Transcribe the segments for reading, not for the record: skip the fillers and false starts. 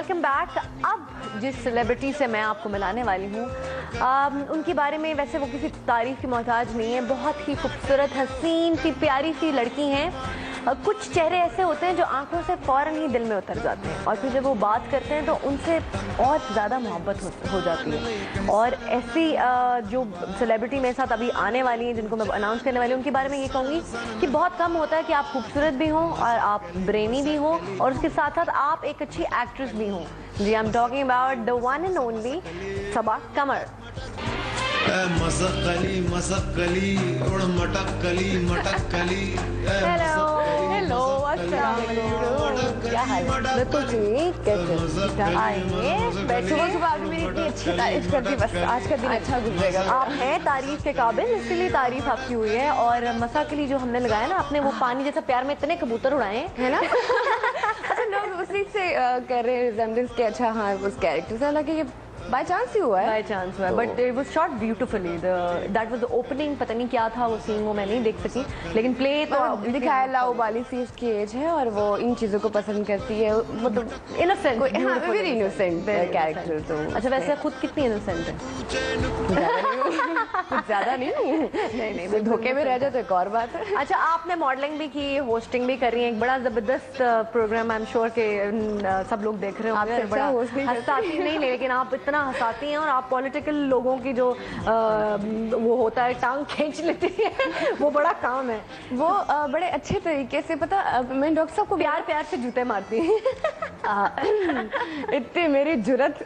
Welcome back. अब जिस celebrity से मैं आपको मिलाने वाली हूँ उनके बारे में वैसे वो किसी तारीफ की मोहताज नहीं है। बहुत ही खूबसूरत, हसीन सी, प्यारी सी लड़की हैं। कुछ चेहरे ऐसे होते हैं जो आंखों से फौरन ही दिल में उतर जाते हैं और फिर जब वो बात करते हैं तो उनसे और ज़्यादा मोहब्बत हो जाती है। और ऐसी जो सेलिब्रिटी मेरे साथ अभी आने वाली हैं, जिनको मैं अनाउंस करने वाली हूँ, उनके बारे में ये कहूँगी कि बहुत कम होता है कि आप खूबसूरत भी हों और आप ब्रेनी भी हों और उसके साथ साथ आप एक अच्छी एक्ट्रेस भी हों। जी, I am talking about the one and only Saba Qamar. उड़ मटक कली। हेलो हेलो, अस्सलाम वालेकुम, क्या हाल है? बिल्कुल ठीक, कैसे आइए बैठिए। सुबह आपने मेरी इतनी अच्छी तारीफ कर दी, बस आज का दिन अच्छा गुजरेगा। आप हैं तारीफ के काबिल, इसीलिए तारीफ आपकी हुई है। और मसा के लिए जो हमने लगाया ना, आपने वो पानी जैसा प्यार में इतने कबूतर उड़ाए हैं, है ना? अच्छा, लोग उसी से कर रहे हैं रिजेम्बलेंस के। अच्छा हाँ, उस कैरेक्टर से, हालांकि ये बाय चांस ही हुआ है। बाय चांस हुआ है, but it was shot beautifully. That was the opening. पता नहीं क्या था वो सीन, वो मैं नहीं देख सकी, लेकिन प्ले तो दिखाया लाओबाली सी उसकी एज है और वो इन चीजों को पसंद करती है, मतलब इनोसेंट, वेरी इनोसेंट कैरेक्टर। तो अच्छा, वैसे खुद कितनी इनोसेंट है? कुछ ज्यादा नहीं, धोखे में रह जाए तो एक और बात है। अच्छा, आपने मॉडलिंग भी की, होस्टिंग भी कर रही हैं, एक बड़ा जबरदस्त प्रोग्राम, आई एम श्योर के सब लोग देख रहे होंगे। बड़ा हंसाती नहीं, लेकिन आप इतना हंसाती हैं और आप पॉलिटिकल लोगों की जो वो होता है टांग खींच लेती है, वो बड़ा काम है। वो बड़े अच्छे तरीके से, पता मैं डॉक्टर साहब को प्यार से जूते मारती हैं। इतनी मेरी जुर्रत,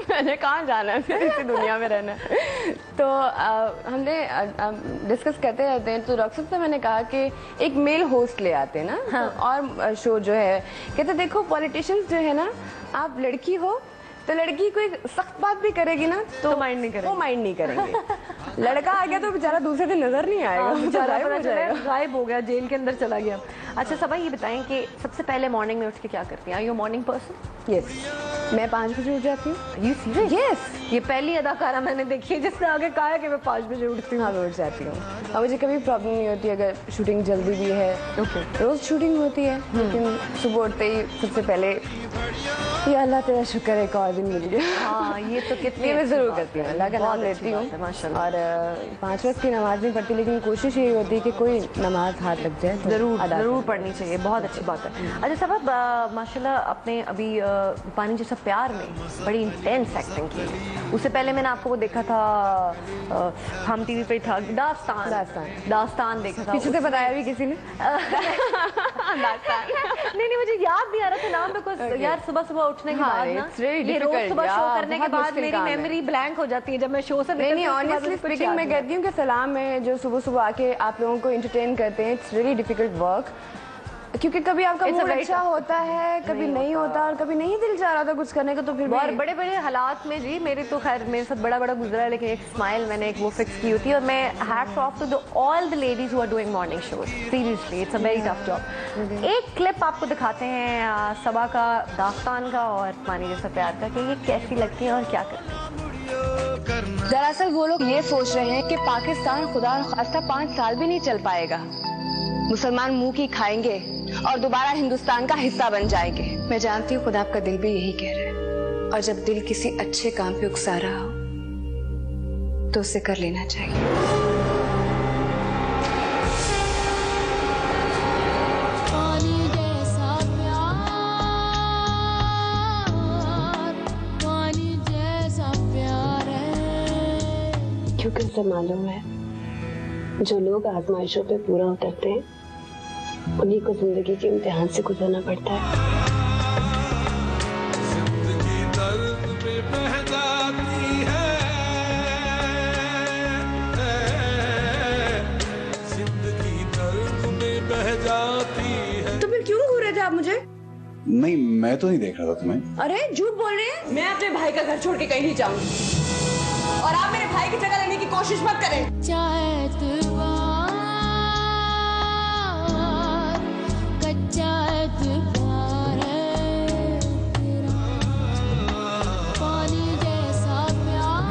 मैंने कहाँ जाना है फिर इसी दुनिया में रहना है। तो हमने डिस्कस करते रहते हैं, तो डॉक्टर साहब से मैंने कहा कि एक मेल होस्ट ले आते हैं ना। हाँ। तो और शो जो है, कहते देखो पॉलिटिशियंस जो है ना, आप लड़की हो तो लड़की कोई सख्त बात भी करेगी ना तो माइंड नहीं करेंगे, वो माइंड नहीं करेंगे। लड़का आ गया तो बेचारा दूसरे दिन नजर नहीं आएगा, बेचारा गायब हो गया, जेल के अंदर चला गया। अच्छा सबा, ये बताएं कि सबसे पहले मॉर्निंग में उठ के क्या करती हैं? Are you morning person? Yes, मैं 5 बजे उठ जाती हूँ। You serious? यस, ये पहली अदाकारा मैंने देखी है जिसने आगे कहा है कि मैं 5 बजे उठती हूँ। हाँ, मैं उठ जाती हूँ और मुझे कभी प्रॉब्लम नहीं होती अगर शूटिंग जल्दी भी है। रोज शूटिंग होती है, लेकिन सुबह उठते ही सबसे पहले या अल्लाह तेरा शुक्र है एक और दिन मिल गया। हाँ, ये तो कितनी मैं जरूर करती हूँ, अल्लाह का नाम लेती हूँ और 5 वक्त की नमाज नहीं पढ़ती, लेकिन कोशिश यही होती है कि कोई नमाज हाथ लग जाए तो जरूर पढ़नी चाहिए। बहुत अच्छी बात है। अच्छा सबब, माशाल्लाह आपने अभी पानी जैसा प्यार में बड़ी इंटेंस एक्टिंग की है। उससे पहले मैंने आपको वो देखा था, हम टीवी पे था, दास्तान देखा था। पीछे से बताया भी किसी ने। नहीं, मुझे याद नहीं आ रहा था नाम, बिकॉज़ यार सुबह उठने के बाद ना, ये रोज सुबह शो करने के बाद मेरी मेमोरी ब्लैंक हो जाती है जब मैं शो से नहीं, ऑनेस्टली स्पीकिंग मैं कहती हूँ कि सलाम है जो सुबह आके आप लोगों को एंटरटेन करते हैं। इट्स रियली डिफिकल्ट वर्क, क्योंकि कभी आपका मूड अच्छा होता है, कभी नहीं होता और कभी नहीं दिल चाह रहा था कुछ करने का, तो फिर और बड़े बड़े हालात में जी, मेरे तो खैर मेरे साथ बड़ा गुजरा है, लेकिन एक स्माइल मैंने एक वो फिक्स की होती है। और मैं hats off to all the ladies who are doing morning shows, seriously it's a very tough job. एक क्लिप आपको दिखाते हैं सबा का, दास्तान का और पानी जैसा प्यार का, कि ये कैसी लगती है और क्या करती है। दरअसल वो लोग ये सोच रहे हैं कि पाकिस्तान खुदा खास्ता 5 साल भी नहीं चल पाएगा, मुसलमान मुंह की खाएंगे और दोबारा हिंदुस्तान का हिस्सा बन जाएंगे। मैं जानती हूँ खुदा आपका दिल भी यही कह रहा है, और जब दिल किसी अच्छे काम पे उकसा रहा हो तो उसे कर लेना चाहिए। क्योंकि उसे मालूम है जो लोग आजमाइशों पे पूरा उतरते हैं उन्हीं को जिंदगी के इम्तिहान से गुजरना पड़ता है। जिंदगी दर्द में बह जाती है, जिंदगी दर्द में बह जाती है। तो फिर क्यों घूर रहे थे आप मुझे? नहीं, मैं तो नहीं देख रहा था तुम्हें। अरे झूठ बोल रहे हैं, मैं अपने भाई का घर छोड़ के कहीं नहीं जाऊंगी और आप मेरे भाई की जगह लेने की कोशिश मत करें।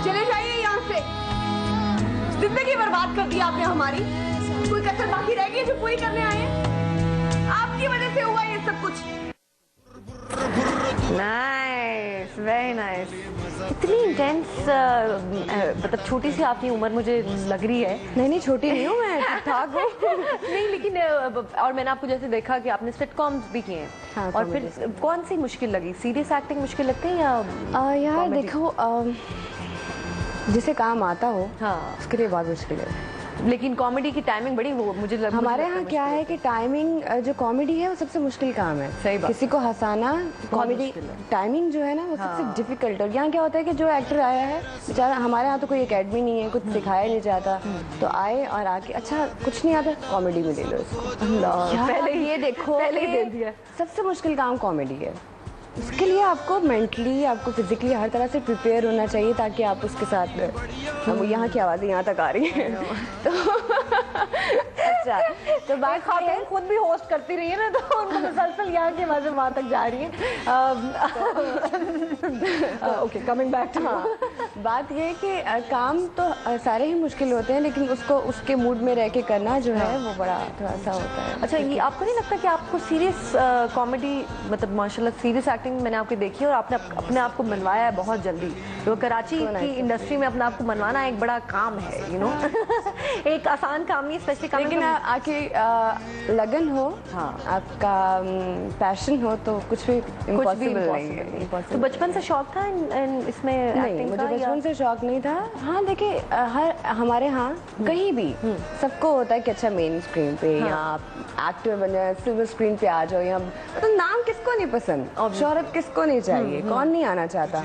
चले जाइए यहाँ से, जिंदगी बर्बाद कर दी आपने हमारी। कोई कसर बाकी रह गई जो पूरी करने आए हैं? आपकी वजह से हुआ ये सब कुछ। नाइस। Very nice. इतनी इंटेंस, मतलब छोटी सी आपकी उम्र मुझे लग रही है। नहीं छोटी नहीं हूँ मैं, ठीक ठाक हूँ। नहीं लेकिन और मैंने आपको जैसे देखा कि आपने सिटकॉम्स भी किए हैं। हाँ, और फिर कौन सी मुश्किल लगी? सीरियस एक्टिंग मुश्किल लगती है या यार देखो, जिसे काम आता हो हाँ उसके लिए बहुत मुश्किल है। लेकिन कॉमेडी की टाइमिंग बड़ी वो मुझे हमारे यहाँ क्या है कि टाइमिंग, जो कॉमेडी है वो सबसे मुश्किल काम है। सही बात। किसी को हंसाना, कॉमेडी मुश्किल है। टाइमिंग जो है ना वो सबसे डिफिकल्ट। और यहाँ क्या होता है कि जो एक्टर आया है बेचारा, हमारे यहाँ तो कोई एकेडमी नहीं है, कुछ सिखाया नहीं जाता, तो आए और आके अच्छा कुछ नहीं आता, कॉमेडी में ले लो इसको। पहले ये देखो, पहले ही दे दिया। सबसे मुश्किल काम कॉमेडी है। उसके लिए आपको मेंटली, आपको फिजिकली हर तरह से प्रिपेयर होना चाहिए ताकि आप उसके साथ। हम यहाँ की आवाज़ें यहाँ तक आ रही हैं तो अच्छा, तो बात खातून खुद भी होस्ट करती रही है ना, तो उनको मुसलसल यहाँ की आवाज़ें वहाँ तक जा रही हैं। Okay, coming back to. बात ये है कि काम तो सारे ही मुश्किल होते हैं, लेकिन उसको उसके मूड में रह के करना जो है वो बड़ा थोड़ा सा होता है। अच्छा, ये आपको नहीं लगता कि आपको सीरियस कॉमेडी, मतलब माशाल्लाह सीरियस एक्टिंग मैंने आपकी देखी है और आपने अपने आप को मनवाया है बहुत जल्दी। तो कराची की इंडस्ट्री में अपने आप को मनवाना एक बड़ा काम है, यू नो। एक आसान काम नहीं, स्पेशली काम। लेकिन आके लगन हो, हाँ, आपका पैशन हो तो कुछ भी इम्पॉसिबल नहीं है। तो बचपन से शौक था इसमें एक्टिंग मुझे का? बचपन से शौक नहीं था। हाँ देखिए, हर हमारे यहाँ कहीं भी सबको होता है कि अच्छा मेन स्क्रीन पे या आप एक्टर बन जाए, सिल्वर स्क्रीन पे आ जाओ। यहाँ तो नाम किसको नहीं पसंद, शोहरत किसको नहीं चाहिए, कौन नहीं आना चाहता।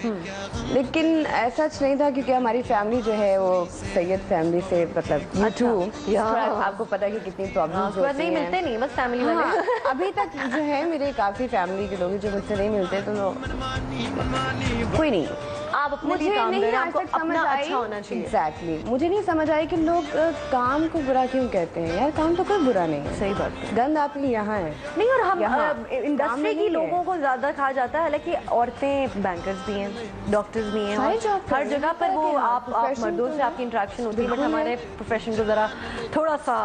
लेकिन ऐसा नहीं था क्योंकि हमारी फैमिली जो है वो सैयद फैमिली से, मतलब आपको पता है कि कितनी प्रॉब्लम्स होती हैं। नहीं मिलते नहीं बस फैमिली वाले। अभी तक जो है मेरे काफी फैमिली के लोग जो मुझसे नहीं मिलते, तो कोई नहीं, आप अपने मुझे लिए काम नहीं करें, आज आपको तक समझ अपना आई। अच्छा होना चाहिए। एग्जैक्टली, मुझे नहीं समझ आई कि लोग काम को बुरा क्यों कहते हैं। यार काम तो कोई बुरा नहीं है, सही बात है। गंद आपके यहाँ है नहीं, और हम काम इंडस्ट्री की नहीं लोगों को ज्यादा कहा जाता है, हालांकि औरतें बैंकर्स भी हैं, डॉक्टर्स भी हैं, सारी job हर जगह पर वो आप profession मर्दों से आपकी इंटरेक्शन होती है, बट हमारे प्रोफेशन को जरा थोड़ा सा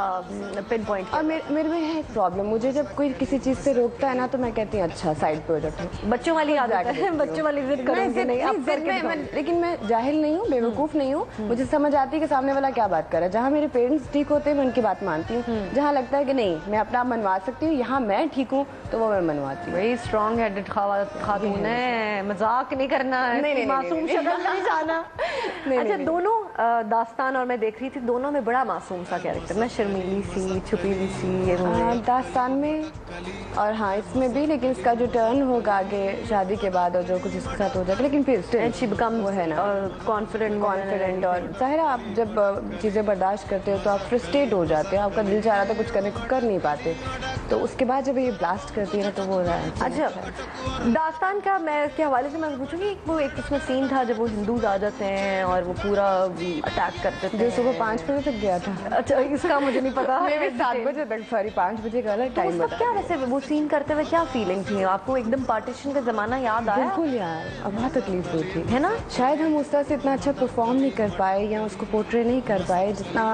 पिन पॉइंट। और मेरे में है एक प्रॉब्लम, मुझे जब कोई किसी चीज से रोकता है ना तो मैं कहती हूँ अच्छा साइड प्रोजेक्ट है। बच्चों वाली आदत है, बच्चों वाली जिद करूंगी नहीं, आप करके दिखाओ। लेकिन मैं जाहिल नहीं हूँ, बेवकूफ नहीं हूँ, मुझे समझ आती है कि सामने वाला क्या बात कर रहा है। जहाँ मेरे पेरेंट्स ठीक होते हैं मैं उनकी बात मानती हूँ, जहाँ लगता है कि नहीं मैं अपना आप मनवा सकती हूँ, यहाँ मैं ठीक हूँ तो वो मैं मनवाती हूँ। वही स्ट्रॉन्ग हेडेड खातून है, मजाक नहीं करना है, नहीं, मासूम शक्ल नहीं जाना। अच्छा, दोनों दास्तान और मैं देख रही थी, दोनों में बड़ा मासूम सा कैरेक्टर ना, शर्मीली सी, छुपी हुई सी। दास्तान में और हाँ इसमें भी, लेकिन इसका जो टर्न होगा आगे शादी के बाद और जो कुछ इसके साथ हो जाएगा, लेकिन फिर वो है ना कॉन्फिडेंट। और जाहिर है आप जब चीज़ें बर्दाश्त करते हो तो आप फ्रस्ट्रेट हो जाते हो, आपका दिल चाह रहा था कुछ करने को कर नहीं पाते, तो उसके बाद जब ये ब्लास्ट करती है ना तो वो हो रहा है। अच्छा, दास्तान का मैं के हवाले से मैं पूछूंगी, वो एक उसमें सीन था जब वो हिंदूज आ जाते हैं और वो पूरा अटैक करते थे, जो सुबह 5 बजे तक गया था। अच्छा, इसका मुझे नहीं पता। 7 बजे तक, सॉरी 5 बजे का अलग टाइम बता। क्या वैसे वो सीन करते हुए क्या फीलिंग थी आपको? एकदम पार्टीशन का जमाना याद आया? बिल्कुल यार, अब बहुत तकलीफ हुई थी, है ना? शायद हम उस तरह से इतना अच्छा परफॉर्म नहीं कर पाए या उसको पोर्ट्रे नहीं कर पाए जितना,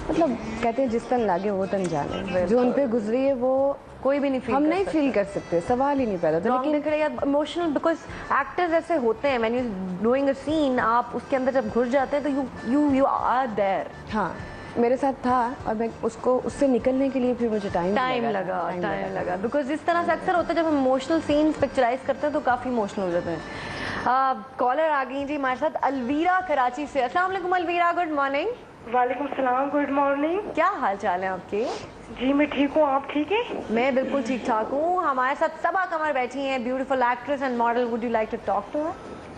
मतलब कहते हैं जिस तन लागे वो तन जाने। जो उन पे गुजरी है वो कोई भी नहीं फील हम नहीं फील कर सकते, सवाल ही नहीं पैदा होता। लेकिन इमोशनल, बिकॉज एक्टर्स ऐसे होते हैं, when you doing a scene, आप उसके अंदर जब घुस जाते हैं तो यू आर देयर। हाँ, मेरे साथ था और मैं उससे निकलने के लिए फिर मुझे टाइम लगा बिकॉज जिस तरह से अक्सर होता है जब हम इमोशनल सीन्स पिक्चराइज करते हैं तो काफी इमोशनल हो जाते हैं। कॉलर आ गई जी हमारे साथ, अलवीरा कराची से। अस्सलाम वालेकुम अलवीरा, गुड मॉर्निंग। वालेकुम सलाम, गुड मॉर्निंग। क्या हाल चाल है आपके? जी मैं ठीक हूँ, आप ठीक है? मैं बिल्कुल ठीक ठाक हूँ। हमारे साथ सबा कमर बैठी हैं, beautiful actress and model. Would you like to talk to her?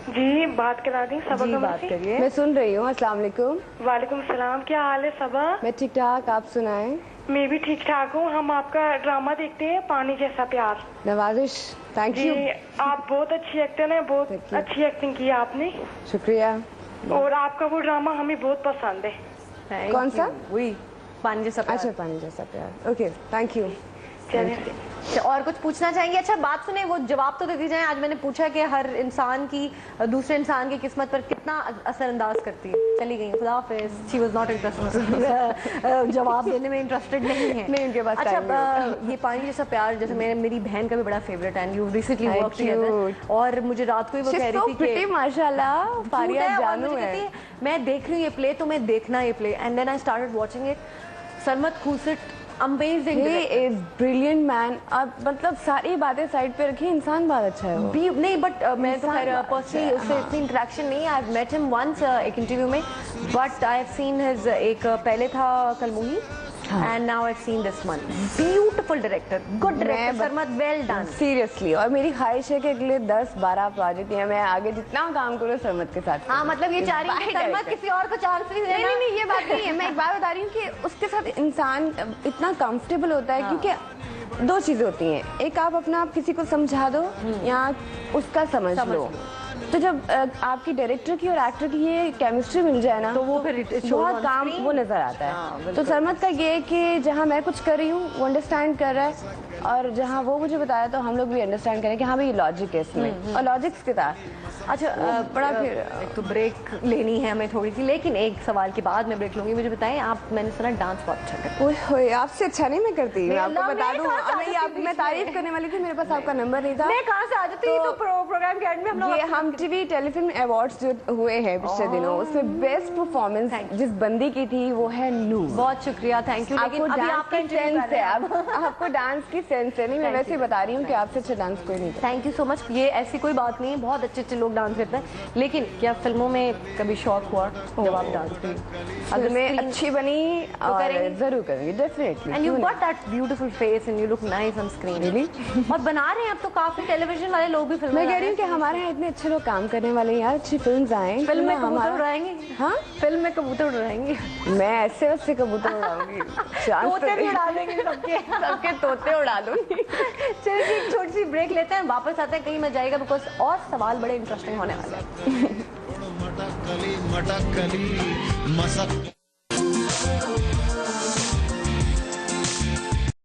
जी बात करा दी सबा जी, कमर बात से। करिए। मैं सुन रही हूँ। अस्सलाम वालेकुम। वालेकुम सलाम, क्या हाल है सबा? मैं ठीक ठाक, आप सुनाएं? मैं भी ठीक ठाक हूँ। हम आपका ड्रामा देखते हैं पानी जैसा प्यार। नवाजिश, थैंक यू। जी आप बहुत अच्छी एक्टर हैं, बहुत अच्छी एक्टिंग की आपने, शुक्रिया। और आपका वो ड्रामा हमें बहुत पसंद है। Thank कौन you. सा? वही पानी जैसा प्यार। अच्छा, पानी जैसा प्यार। Okay, thank you. चलिए और कुछ पूछना चाहेंगे? अच्छा बात सुने, वो जवाब तो दे दी जाए। आज मैंने पूछा कि हर इंसान की दूसरे इंसान की किस्मत पर कितना असरअंदाज करती है। चली गई, खुदा हाफिज। शी वाज नॉट इंटरेस्टेड, जवाब देने में इंटरेस्टेड नहीं है। नहीं, उनके पास अच्छा time ये पानी जैसा प्यार, जैसे मेरी बहन का भी बड़ा फेवरेट है, यू रिसेंटली वर्क टुगेदर, और मुझे रात को ही वो कह रही थी कि माशाल्लाह फारिया और जानू मुझे कहती है। है मैं देख रही हूँ ये प्ले, तो मैं देखना ये play, and then I started watching it. Sarmad Khoosat amazing, He is brilliant man। अब मतलब सारी बातें साइड पे रखी, इंसान बहुत अच्छा है वो। नहीं बट मैं तो खैर इंसान पर्सनली अच्छा उससे है, इतनी इंटरेक्शन नहीं है। I have met him once एक इंटरव्यू में, but I have seen his एक पहले था कलमुही, and now I have seen this one. Beautiful director, good director Sarmad, well done seriously. और मेरी ख्वाहिश है कि अगले 10-12 प्रोजेक्ट है, मैं आगे जितना काम करूँ सरमत के साथ। हाँ मतलब ये चाह रही है कि सरमत director। किसी और को चांस नहीं देना। नहीं, ये बात नहीं है। मैं एक बात बता रही हूँ कि उसके साथ इंसान इतना कंफर्टेबल होता है, क्योंकि दो चीजें होती हैं, एक आप अपना आप किसी को समझा दो या उसका समझ लो। तो जब आपकी डायरेक्टर की और एक्टर की ये केमिस्ट्री मिल जाए ना, तो वो फिर बहुत काम वो नजर आता है। तो सरमत का ये है कि जहाँ मैं कुछ कर रही हूँ वो अंडरस्टैंड कर रहा है, और जहाँ वो मुझे बताया तो हम लोग भी अंडरस्टैंड करें कि हाँ भाई लॉजिक है इसमें, और लॉजिक्स के साथ। अच्छा बड़ा फिर एक तो ब्रेक लेनी है हमें थोड़ी सी, लेकिन एक सवाल के बाद मैं ब्रेक लूंगी। मुझे बताएं, आप, मैंने सुना डांस बहुत अच्छा करते ओए होए, आपसे अच्छा नहीं मैं करती। मैं आपको अल्लाह, बता मैं दूं, कहाँ से आ मैं जाती मैं तारीफ करने वाली थी, मेरे पास आपका नंबर नहीं था। मैं कहाँ से आ जाती हूँ? तो प्रोग्राम के एंड में हम लोग ये हम टीवी टेलीफिल्म अवार्ड्स जो हुए हैं पिछले दिनों, उसमें बेस्ट परफॉर्मेंस जिस बंदी की थी वो है नूर। बहुत शुक्रिया, थैंक यू। आपको लेकिन अभी डांस आपका की सेंस है, आपको डांस की सेंस है। नहीं, मैं वैसे ही बता रही हूँ कि आपसे अच्छा डांस कोई नहीं। Thank you so much. ये ऐसी कोई बात नहीं है, बहुत अच्छे अच्छे लोग डांस करते हैं, लेकिन क्या फिल्मों में कभी शौक हुआ जब आप डांस करें? अगर मैं अच्छी बनी तो करेंगे? जरूर करेंगे, definitely. And you got that beautiful face and you look nice on screen. Really? और बना रहे हैं अब तो काफी टेलीविजन वाले लोग भी फिल्म मैं कह रही हूँ कि हमारे यहाँ इतने अच्छे लोग काम करने वाले हैं यार, अच्छी फिल्म आए। फिल्म में कबूतर उड़ाएंगे। हाँ, फिल्म में कबूतर उड़ाएंगे। मैं ऐसे वैसे कबूतर उड़ाऊंगी, तोते भी उड़ा देंगे सबके। सबके तोते उड़ा दूंगी। चलिए एक छोटी सी ब्रेक लेते हैं, वापस आते हैं, कहीं मत जाएगा, बिकॉज और सवाल बड़े इंटरेस्टिंग होने वाले हैं। मटकली मटकली मसक